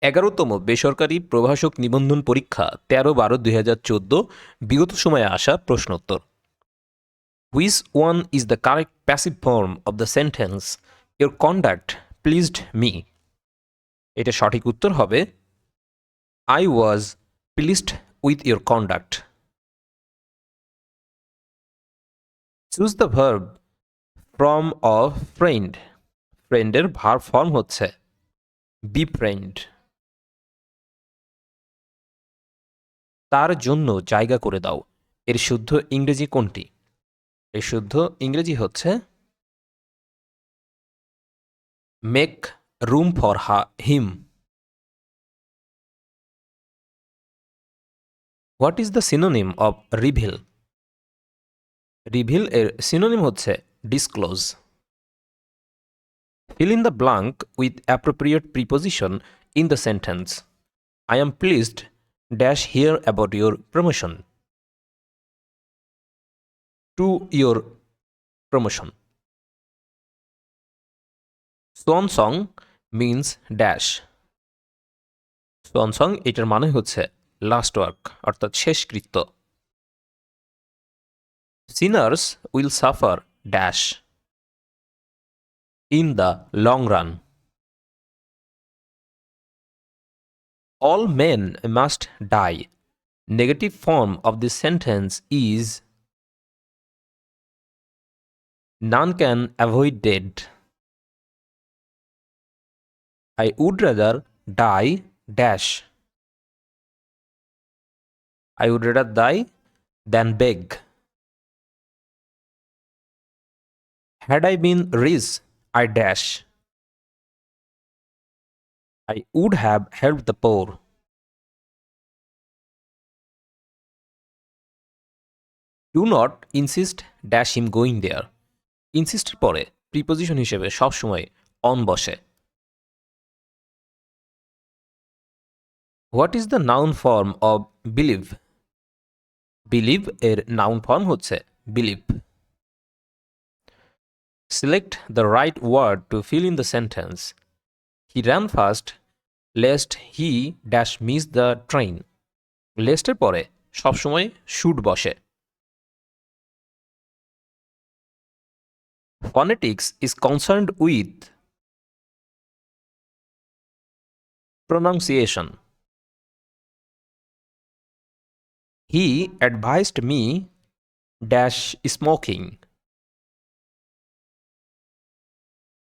11তম বেসরকারি প্রভাষক নিবন্ধন পরীক্ষা 13/12/2014 বিগত সময়ে আসা প্রশ্নোত্তর। Which one is the correct passive form of the sentence your conduct pleased me? এটা সঠিক উত্তর হবে I was pleased with your conduct. Choose the verb from of friend. ফ্রেন্ডের ভার্ব ফর্ম হচ্ছে বি ফ্রেন্ড। তার জন্য জায়গা করে দাও, এর শুদ্ধ ইংরেজি কোনটি? এর শুদ্ধ ইংরেজি হচ্ছে make room for him. What is the synonym of reveal? Reveal এর সিনোনিম হচ্ছে disclose. Fill in the blank with appropriate preposition in the sentence. I am pleased dash hear about your promotion to your promotion. Swan song means dash. Swan song এটার মানে হচ্ছে last work অর্থাৎ শেষকৃত্য। Sinners will suffer dash in the long run. All men must die. Negative form of this sentence is none can avoid death. I would rather die dash. I would rather die than beg. Had I been rich, I dash. I would have helped the poor. Do not insist dash him going there. Insist পরে preposition হিসেবে সবসময় on বসে। What is the noun form of believe? Believe এর noun form হচ্ছে believe. Select the right word to fill in the sentence. He ran fast lest he dash miss the train. লেস্টের পরে সবসময় should বসে। Phonetics is concerned with pronunciation. He advised me dash smoking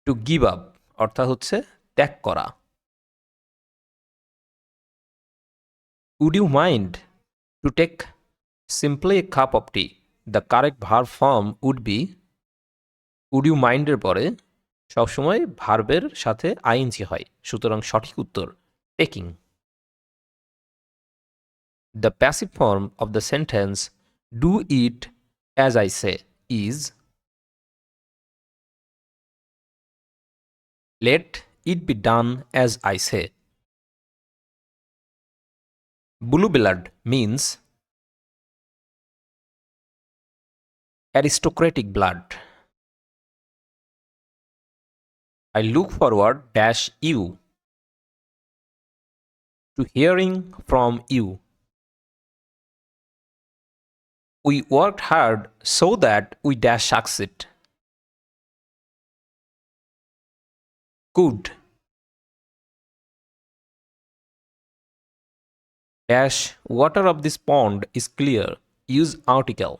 to give up অর্থাৎ হচ্ছে ত্যাগ করা। Would you mind to take simply a cup of tea? The correct verb form would be would you mind এর পরে সবসময় ভার্বের সাথে ING হয়, সুতরাং সঠিক উত্তর taking. The passive form of the sentence do it as I say is let it be done as I say. Blue blood means aristocratic blood. I look forward dash you to hearing from you. We worked hard so that we dash succeed. Could dash water of this pond is clear. Use article.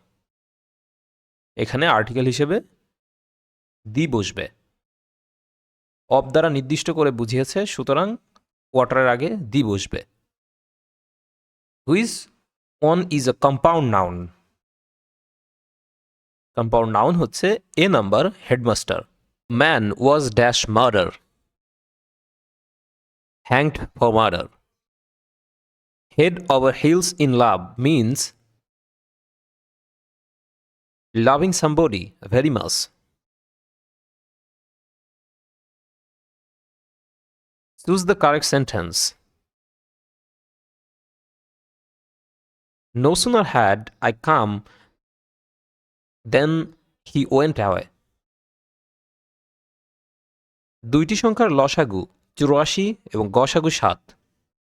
এখানে article হিসেবে দি বসবে। Of দ্বারা নির্দিষ্ট করে বুঝিয়েছে, সুতরাং ওয়াটারের আগে the বসবে। Which one is a compound noun? Compound noun হচ্ছে এ number headmaster. Man was dash murder hanged for murder. Head over heels in love means loving somebody very much. Choose the correct sentence. No sooner had I come than he went away. দুইটি সংখ্যার লসাগু 84 এবং গসাগু 7।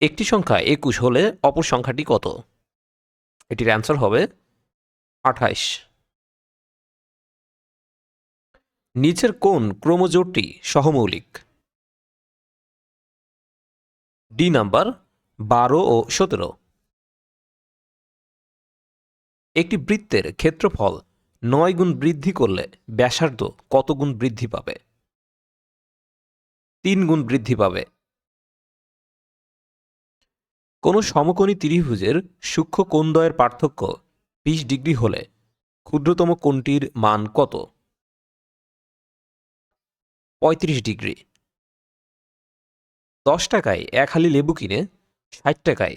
একটি সংখ্যা 21 হলে অপর সংখ্যাটি কত? এটির অ্যান্সার হবে 28। নিচের কোন ক্রোমোজোটটি সহমৌলিক? ডি নাম্বার 12 ও 17। একটি বৃত্তের ক্ষেত্রফল 9 গুণ বৃদ্ধি করলে ব্যাসার্ধ কত গুণ বৃদ্ধি পাবে? 3 গুণ বৃদ্ধি পাবে। কোনো সমকোণী ত্রিভুজের সূক্ষ্ম কোণদ্বয়ের পার্থক্য 20 ডিগ্রি হলে ক্ষুদ্রতম কোণটির মান কত? 35 ডিগ্রি। 10 টাকায় 1 হালি লেবু কিনে 60 টাকায়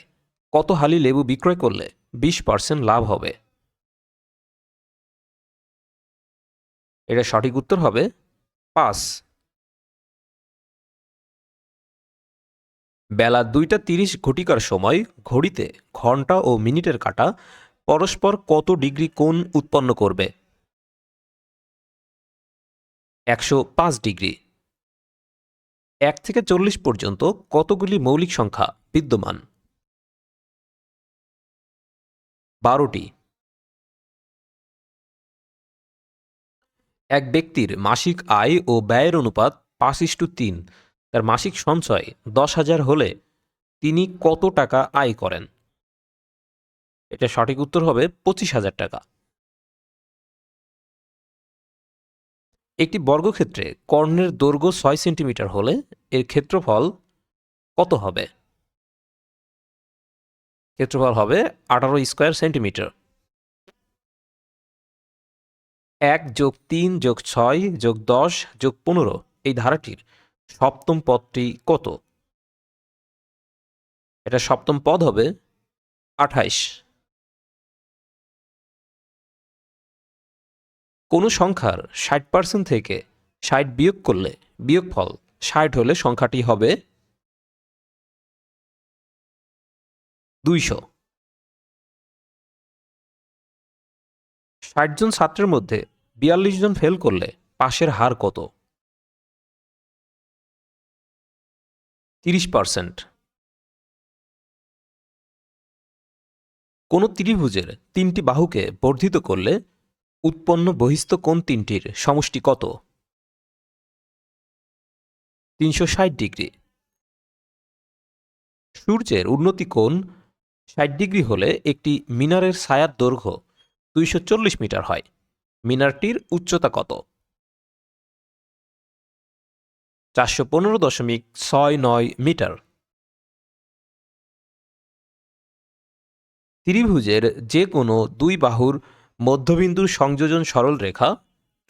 কত হালি লেবু বিক্রয় করলে 20% লাভ হবে? এটা সঠিক উত্তর হবে 5। বেলা 2টা 30 ঘটিকার সময় ঘড়িতে ঘন্টা ও মিনিটের কাঁটা পরস্পর কত ডিগ্রি কোণ উৎপন্ন করবে? 105 ডিগ্রি। 1 থেকে 40 পর্যন্ত কতগুলি মৌলিক সংখ্যা বিদ্যমান? 12টি। এক ব্যক্তির মাসিক আয় ও ব্যয়ের অনুপাত 5:3। তার মাসিক সঞ্চয় 10,000 হলে তিনি কত টাকা আয় করেন? এটা সঠিক উত্তর হবে 25,000 টাকা। একটি বর্গক্ষেত্রে কর্ণের দৈর্ঘ্য 6 সেন্টিমিটার হলে এর ক্ষেত্রফল কত হবে? ক্ষেত্রফল হবে 18 স্কয়ার সেন্টিমিটার। 1+3+6+10+15 এই ধারাটির সপ্তম পদটি কত? এটা সপ্তম পদ হবে 28। কোনো সংখ্যার 60% থেকে 60 বিয়োগ করলে বিয়োগফল 60 হলে সংখ্যাটি হবে 200। 60 জন ছাত্রের মধ্যে 42 জন ফেল করলে পাশের হার কত? 30%। কোনো ত্রিভুজের 3টি বাহুকে বর্ধিত করলে উৎপন্ন বহিস্থ কোণ তিনটির সমষ্টি কত? 360 ডিগ্রি। সূর্যের উন্নতি কোণ 60 ডিগ্রি হলে একটি মিনারের ছায়ার দৈর্ঘ্য 240 মিটার হয়। মিনারটির উচ্চতা কত? 415.69 মিটার। ত্রিভুজের যে কোনো দুই বাহুর মধ্যবিন্দুর সংযোজন সরল রেখা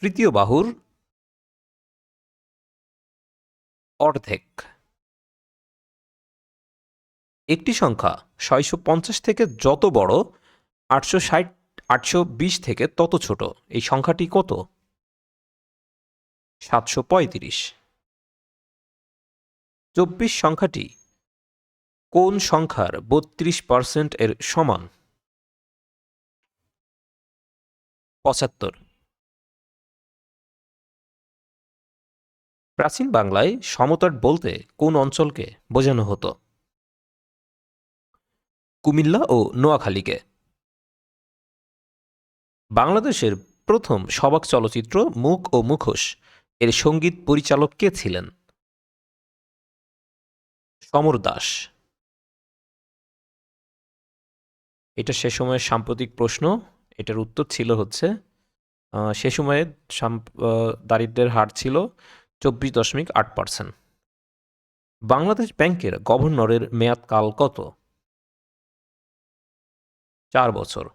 তৃতীয় বাহুর অর্ধেক। একটি সংখ্যা 650 থেকে যত বড় 860 820 থেকে তত ছোট এই সংখ্যাটি কত? 735। 24 সংখ্যাটি কোন সংখ্যার 32% এর সমান? 75। প্রাচীন বাংলায় সমতট বলতে কোন অঞ্চলকে বোঝানো হতো? কুমিল্লা ও নোয়াখালীকে। বাংলাদেশের প্রথম সবাক চলচ্চিত্র মুখ ও মুখোশ এর সঙ্গীত পরিচালক কে ছিলেন? সমর দাস। এটা সে সময়ের সাম্প্রতিক প্রশ্ন। এটার উত্তর ছিল হচ্ছে সে সময়ে দারিদ্র্যের হার ছিল 24.8%। বাংলাদেশ ব্যাংকের গভর্নরের মেয়াদকাল কত? 4 বছর।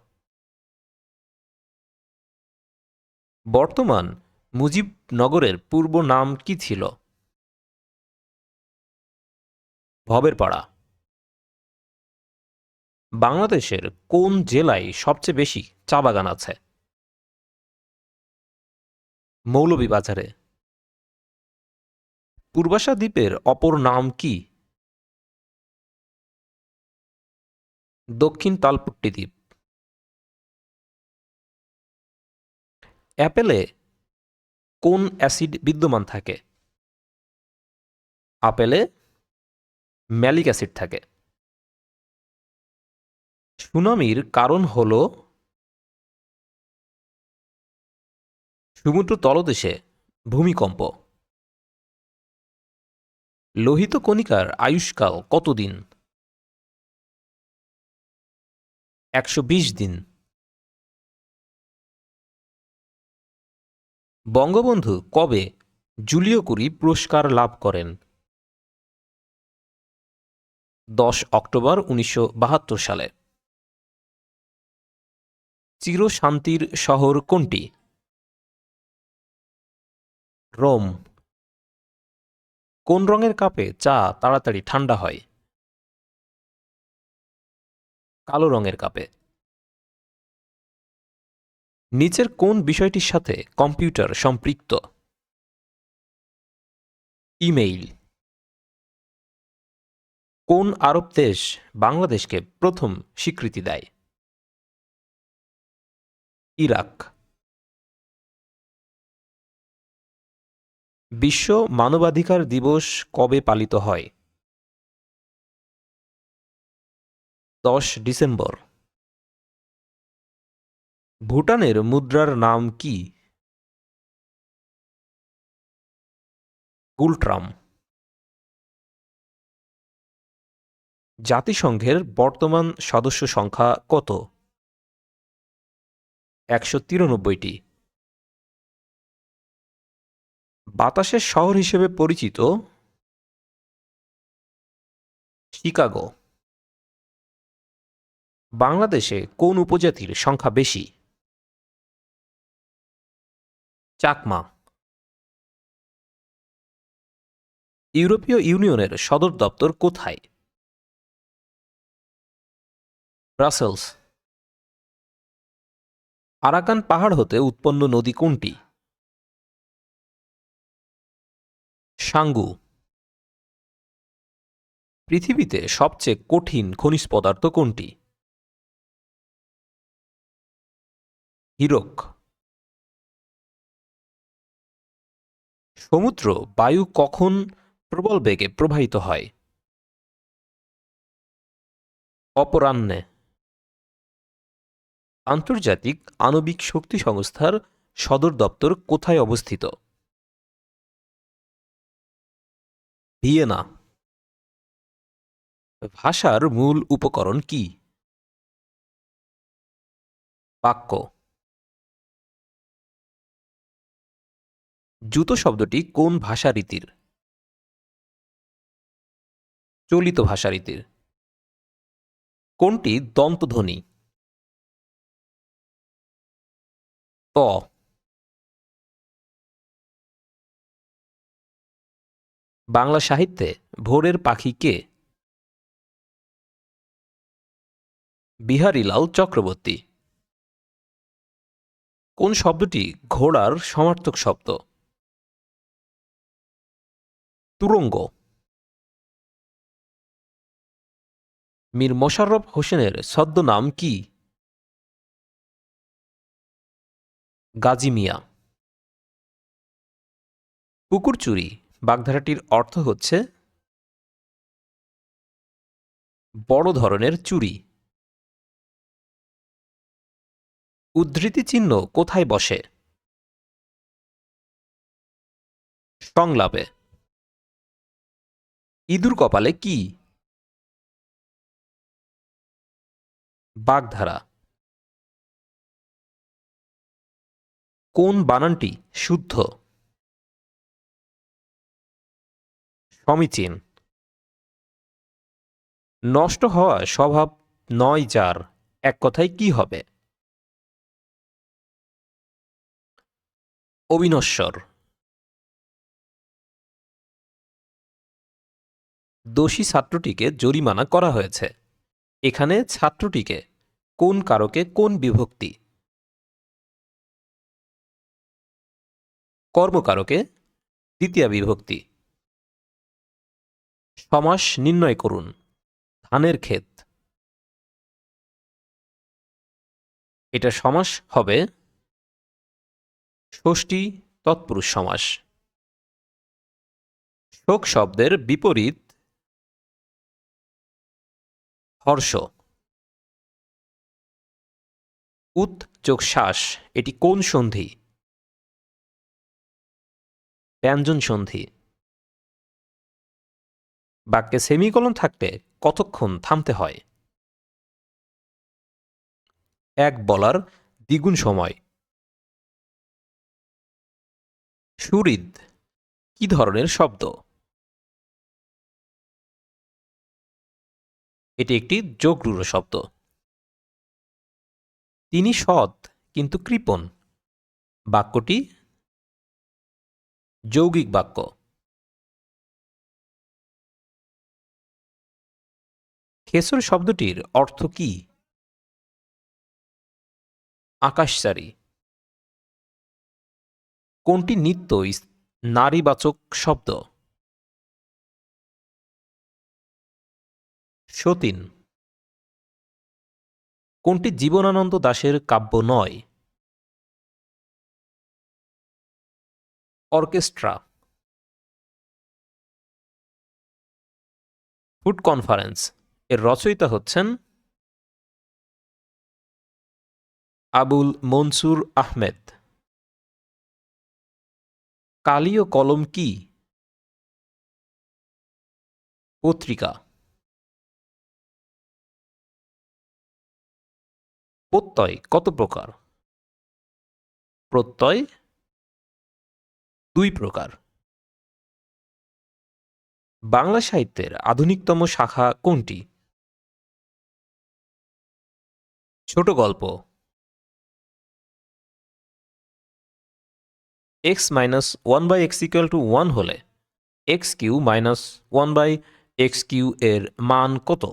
বর্তমান মুজিবনগরের পূর্ব নাম কি ছিল? ভবের পাড়া। বাংলাদেশের কোন জেলায় সবচেয়ে বেশি চা বাগান আছে? মৌলভীবাজারে। পূর্বাশা দ্বীপের অপর নাম কি? দক্ষিণ তালপট্টি দ্বীপ। অ্যাপেলে কোন অ্যাসিড বিদ্যমান থাকে? আপেলে ম্যালিক অ্যাসিড থাকে। সুনামির কারণ হল সমুদ্র তলদেশে ভূমিকম্প। লোহিত কণিকার আয়ুষ্কাল কতদিন? 120 দিন। বঙ্গবন্ধু কবে জুলিও কুরি পুরস্কার লাভ করেন? 10 অক্টোবর 1972 সালে। চিরশান্তির শহর কোনটি? রোম। কোন রঙের কাপে চা তাড়াতাড়ি ঠান্ডা হয়? কালো রঙের কাপে। নিচের কোন বিষয়টির সাথে কম্পিউটার সম্পৃক্ত? ইমেইল। কোন আরব দেশ বাংলাদেশকে প্রথম স্বীকৃতি দেয়? ইরাক। বিশ্ব মানবাধিকার দিবস কবে পালিত হয়? 10 ডিসেম্বর। ভুটানের মুদ্রার নাম কি? গুলট্রাম। জাতিসংঘের বর্তমান সদস্য সংখ্যা কত? 193টি। বাতাসের শহর হিসেবে পরিচিত শিকাগো। বাংলাদেশে কোন উপজাতির সংখ্যা বেশি? চাকমা। ইউরোপীয় ইউনিয়নের সদর দপ্তর কোথায়? ব্রাসেলস। আরাকান পাহাড় হতে উৎপন্ন নদী কোনটি? সাঙ্গু। পৃথিবীতে সবচেয়ে কঠিন খনিজ পদার্থ কোনটি? হীরক। সমুদ্র বায়ু কখন প্রবল বেগে প্রবাহিত হয়? অপরাহ্নে। আন্তর্জাতিক আণবিক শক্তি সংস্থার সদর দপ্তর কোথায় অবস্থিত? ভিয়েনা। ভাষার মূল উপকরণ কি? বাক্য। জুতো শব্দটি কোন ভাষারীতির? চলিত ভাষারীতির। কোনটি দন্তধ্বনি? ত। বাংলা সাহিত্যে ভোরের পাখি কে? বিহারীলাল চক্রবর্তী। কোন শব্দটি ঘোড়ার সমার্থক শব্দ? তুরঙ্গ। মীর মোশাররফ হোসেনের ছদ্মনাম কি? গাজী মিয়া। পুকুর চুরি বাগধারাটির অর্থ হচ্ছে বড় ধরনের চুরি। উদ্ধৃতি চিহ্ন কোথায় বসে? সংলাপে। ইঁদুর কপালে কি? বাগধারা। কোন বানানটি শুদ্ধ? সমীচীন। নষ্ট হওয়া স্বভাব নয় যার, এক কথায় কি হবে? অবিনশ্বর। দোষী ছাত্রটিকে জরিমানা করা হয়েছে। এখানে ছাত্রটিকে কোন কারকে কোন বিভক্তি? কর্মকারকে দ্বিতীয়া বিভক্তি। সমাস নির্ণয় করুন। ধানের ক্ষেত। এটা সমাস হবে ষষ্ঠী তৎপুরুষ সমাস। শোক শব্দের বিপরীত হর্ষ। উৎ যোগ শ্বাস এটি কোন সন্ধি? ব্যঞ্জন সন্ধি। বাক্যে সেমিকোলন থাকলে কতক্ষণ থামতে হয়? এক বলার দ্বিগুণ সময়। সুহৃদ কি ধরনের শব্দ? এটি একটি যোগরূঢ় শব্দ। তিনি সৎ কিন্তু কৃপণ বাক্যটি যৌগিক বাক্য। খেসর শব্দটির অর্থ কি? আকাশচারী। কোনটি নিত্য নারীবাচক শব্দ? সতীন। কোনটি জীবনানন্দ দাশের কাব্য নয়? অর্কেস্ট্রা। ফুড কনফারেন্স এর রচয়িতা হচ্ছেন আবুল মনসুর আহমেদ। কালি ও কলম কি? পত্রিকা। প্রত্যয় কত প্রকার? প্রত্যয় দুই প্রকার। বাংলা সাহিত্যের আধুনিকতম শাখা কোনটি? ছোট গল্প। x minus one by x equal to 1 হলে x cube minus one by x cube এর মান কত?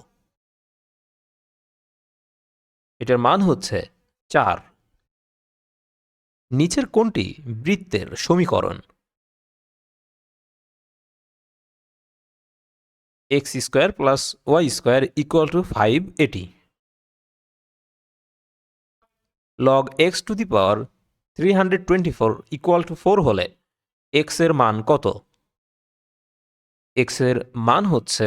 এটার মান হচ্ছে 4। নিচের কোনটি বৃত্তের সমীকরণ? X square plus y square equal to 5 এটি। Log x to the power 324 equal to 4 হলে এক্স এর মান কত? এক্স এর মান হচ্ছে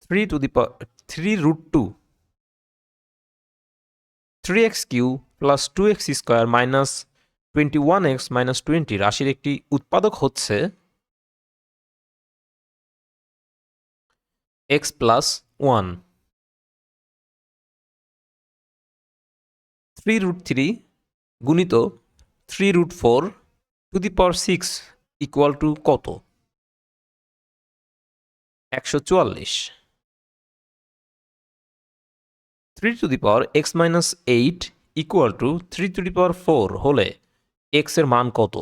3√2। 3x cube plus 2x square minus 21x minus 20 রাশির একটি উৎপাদক হচ্ছে x প্লাস 1। 3√3 গুণিত 3√4 to the power 6 equal to কত? 144। 3 to the power x minus 8 equal to 3 to the power 4 হলে x এর মান কত?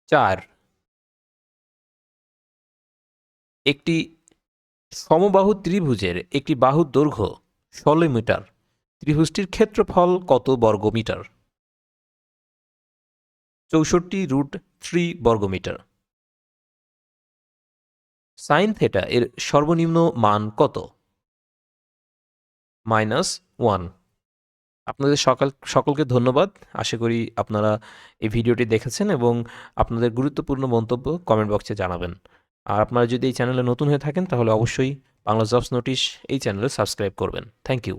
4। একটি সমবাহু ত্রিভুজের একটি বাহুর দৈর্ঘ্য 16 মিটার। ত্রিভুজটির ক্ষেত্রফল কত বর্গমিটার? 64√3 বর্গমিটার। সাইন থেটা এর সর্বনিম্ন মান কত? -1। আপনাদের সকলকে ধন্যবাদ। আশা করি আপনারা এই ভিডিওটি দেখেছেন এবং আপনাদের গুরুত্বপূর্ণ মন্তব্য কমেন্ট বক্সে জানাবেন। আর আপনারা যদি এই চ্যানেলে নতুন হয়ে থাকেন তাহলে অবশ্যই বাংলা জবস নোটিশ এই চ্যানেলে সাবস্ক্রাইব করবেন। Thank you.